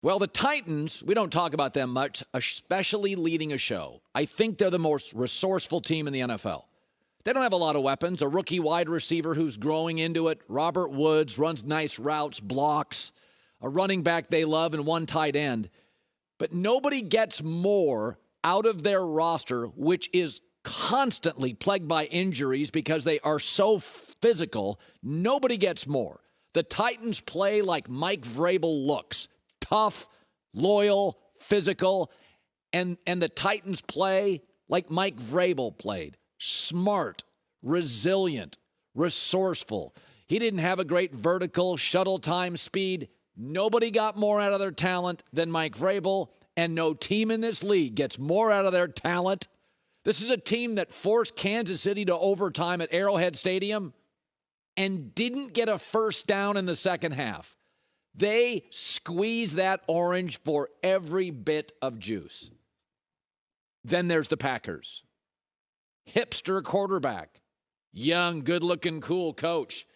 Well, the Titans, we don't talk about them much, especially leading a show. I think they're the most resourceful team in the NFL. They don't have a lot of weapons. A rookie wide receiver who's growing into it. Robert Woods runs nice routes, blocks. A running back they love, and one tight end. But nobody gets more out of their roster, which is constantly plagued by injuries because they are so physical. Nobody gets more. The Titans play like Mike Vrabel looks. Tough, loyal, physical. And the Titans play like Mike Vrabel played. Smart, resilient, resourceful. He didn't have a great vertical shuttle time speed. Nobody got more out of their talent than Mike Vrabel, and no team in this league gets more out of their talent. This is a team that forced Kansas City to overtime at Arrowhead Stadium and didn't get a first down in the second half. They squeeze that orange for every bit of juice. Then there's the Packers. Hipster quarterback. Young, good-looking, cool coach.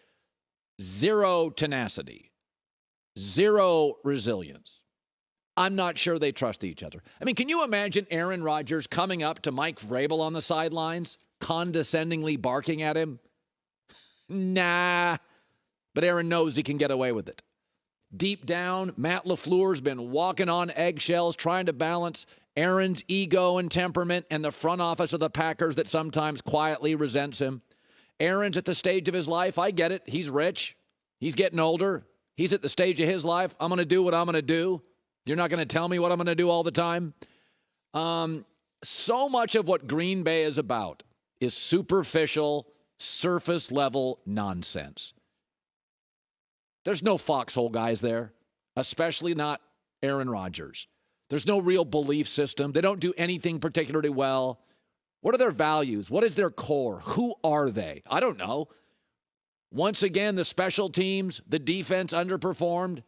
Zero tenacity. Zero resilience. I'm not sure they trust each other. I mean, can you imagine Aaron Rodgers coming up to Mike Vrabel on the sidelines, condescendingly barking at him? Nah. But Aaron knows he can get away with it. Deep down, Matt LaFleur's been walking on eggshells trying to balance Aaron's ego and temperament and the front office of the Packers that sometimes quietly resents him. Aaron's at the stage of his life. I get it. He's rich. He's getting older. He's at the stage of his life. I'm going to do what I'm going to do. You're not going to tell me what I'm going to do all the time. So much of what Green Bay is about is superficial, surface-level nonsense. There's no foxhole guys there, especially not Aaron Rodgers. There's no real belief system. They don't do anything particularly well. What are their values? What is their core? Who are they? I don't know. Once again, the special teams, the defense underperformed.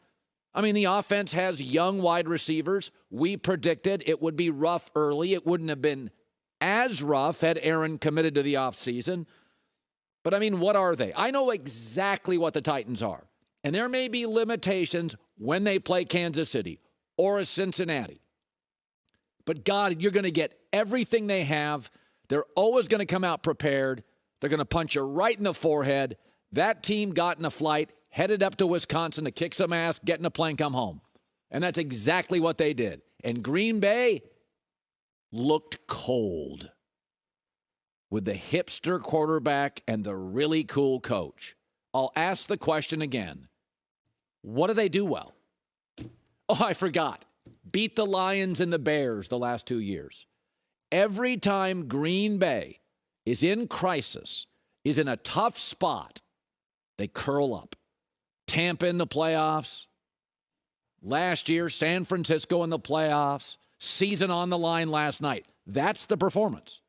I mean, the offense has young wide receivers. We predicted it would be rough early. It wouldn't have been as rough had Aaron committed to the offseason. But, I mean, what are they? I know exactly what the Titans are. And there may be limitations when they play Kansas City or a Cincinnati. But, God, you're going to get everything they have. They're always going to come out prepared. They're going to punch you right in the forehead. That team got in a flight, headed up to Wisconsin to kick some ass, get in a plane, come home. And that's exactly what they did. And Green Bay looked cold with the hipster quarterback and the really cool coach. I'll ask the question again. What do they do well? Oh, I forgot. Beat the Lions and the Bears the last 2 years. Every time Green Bay is in crisis, is in a tough spot, they curl up. Tampa in the playoffs. Last year, San Francisco in the playoffs. Season on the line last night. That's the performance.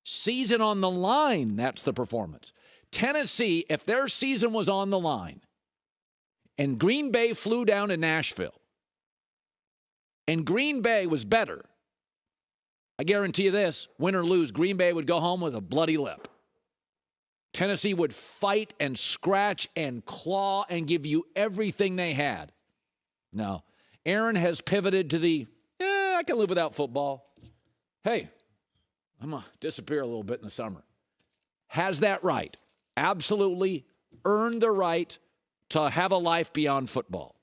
Season on the line, that's the performance. Tennessee, if their season was on the line, and Green Bay flew down to Nashville, and Green Bay was better, I guarantee you this, win or lose, Green Bay would go home with a bloody lip. Tennessee would fight and scratch and claw and give you everything they had. No. Aaron has pivoted to the, I can live without football. Hey, I'm going to disappear a little bit in the summer. Has that right. Absolutely earned the right to have a life beyond football.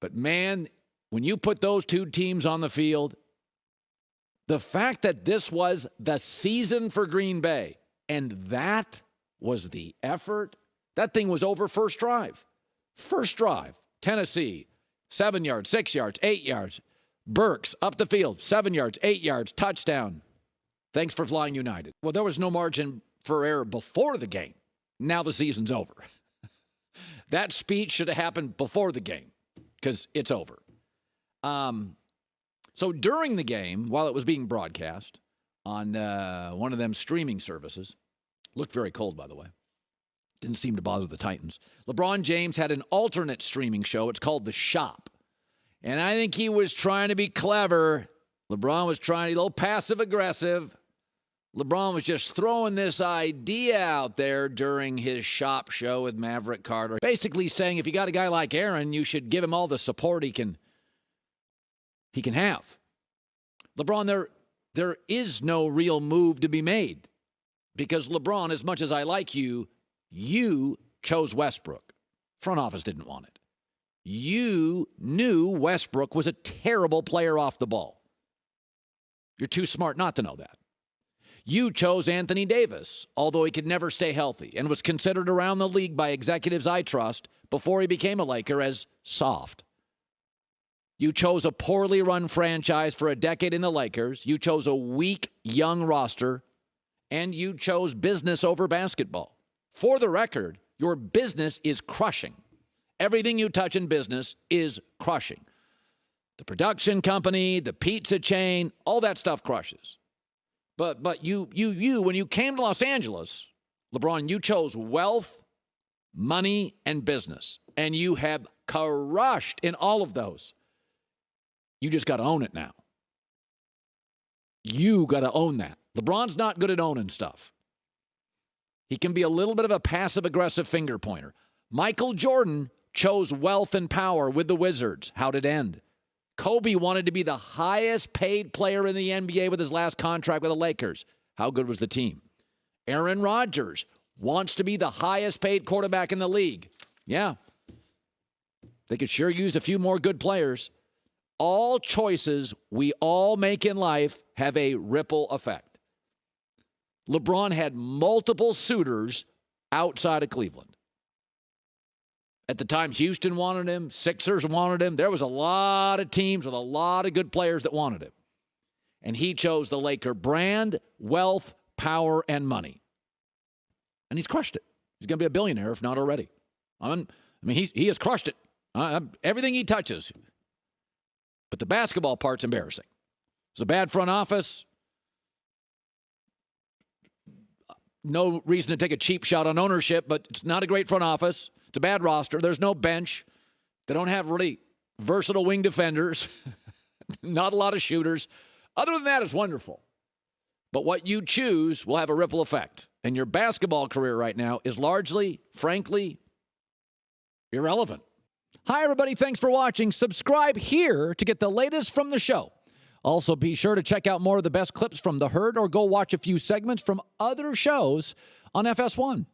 But, man, when you put those two teams on the field, the fact that this was the season for Green Bay and that was the effort, that thing was over first drive. First drive, Tennessee, 7 yards, 6 yards, 8 yards. Burks up the field, 7 yards, 8 yards, touchdown. Thanks for flying United. Well, there was no margin for error before the game. Now the season's over. That speech should have happened before the game because it's over. So during the game, while it was being broadcast on one of them streaming services, looked very cold, by the way. Didn't seem to bother the Titans. LeBron James had an alternate streaming show. It's called The Shop. And I think he was trying to be clever. LeBron was trying to be a little passive-aggressive. LeBron was just throwing this idea out there during his Shop show with Maverick Carter. Basically saying if you got a guy like Aaron, you should give him all the support he can he can have. LeBron, there is no real move to be made because LeBron, as much as I like you, you chose Westbrook. Front office didn't want it. You knew Westbrook was a terrible player off the ball. You're too smart not to know that. You chose Anthony Davis, although he could never stay healthy and was considered around the league by executives I trust before he became a Laker as soft. You chose a poorly run franchise for a decade in the Lakers. You chose a weak, young roster. And you chose business over basketball. For the record, your business is crushing. Everything you touch in business is crushing. The production company, the pizza chain, all that stuff crushes. But you, when you came to Los Angeles, LeBron, you chose wealth, money, and business. And you have crushed in all of those. You just got to own it now. You got to own that. LeBron's not good at owning stuff. He can be a little bit of a passive-aggressive finger pointer. Michael Jordan chose wealth and power with the Wizards. How'd it end? Kobe wanted to be the highest-paid player in the NBA with his last contract with the Lakers. How good was the team? Aaron Rodgers wants to be the highest-paid quarterback in the league. Yeah. They could sure use a few more good players. All choices we all make in life have a ripple effect. LeBron had multiple suitors outside of Cleveland. At the time, Houston wanted him. Sixers wanted him. There was a lot of teams with a lot of good players that wanted him. And he chose the Laker brand, wealth, power, and money. And he's crushed it. He's going to be a billionaire, if not already. He has crushed it. Everything he touches. But the basketball part's embarrassing. It's a bad front office. No reason to take a cheap shot on ownership, but it's not a great front office. It's a bad roster. There's no bench. They don't have really versatile wing defenders. Not a lot of shooters. Other than that, it's wonderful. But what you choose will have a ripple effect. And your basketball career right now is largely, frankly, irrelevant. Hi, everybody. Thanks for watching. Subscribe here to get the latest from the show. Also, be sure to check out more of the best clips from The Herd or go watch a few segments from other shows on FS1.